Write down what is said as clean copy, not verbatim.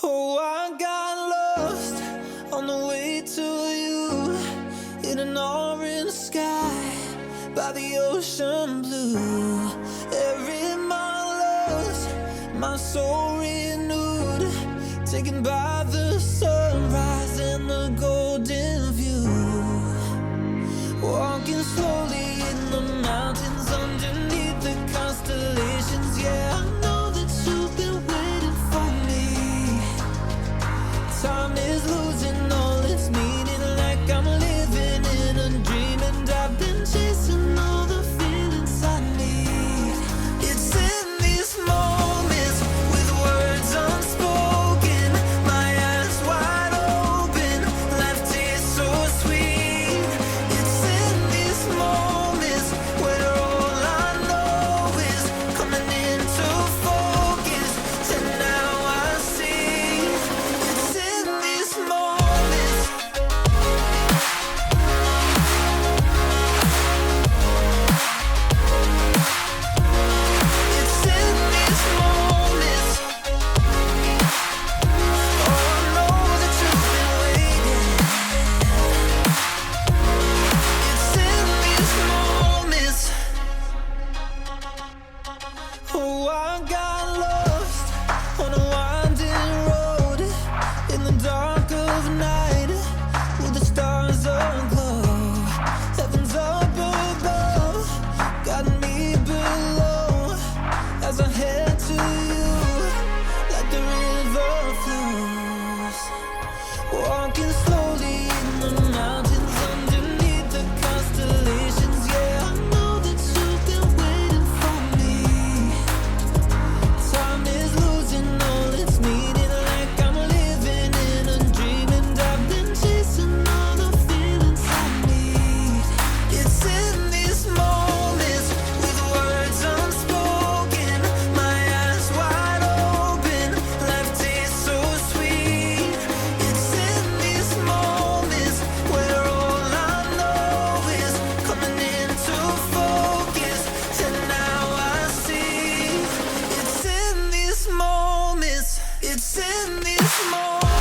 Oh, I got lost on the way to you in an orange sky by the ocean blue. Every mile lost, my soul renewed, taken by the sunrise and the golden view. Walking slowly in the mountains underneath the constellations. Yeah, I know that you've been waiting for me. Time is losing all its meaning, like I'm living in a dream, and I've been chasing all the feelings I need. It's in these moments with words unspoken, my eyes wide open, life tastes so sweet. It's in these moments where all I know is coming into focus, and now I see. It's in these moments. It's in these moments. Oh, I know that you've been waiting. It's in these moments. Oh, I got lost on a winding road in the dark of night with the stars aglow. Heaven's up above, got me below as I head to you like the river flows. Walking slowly in the mountains underneath the constellations. Yeah, I know that you've been waiting for me. Time is losing all its meaning, like I'm living in a dream, and I've been chasing all the feelings I need. It's in these moments with words unspoken, my eyes wide open, life tastes so sweet. It's in these moments where all I know is coming into focus, and now I see. It's in these moments. It's in these moments.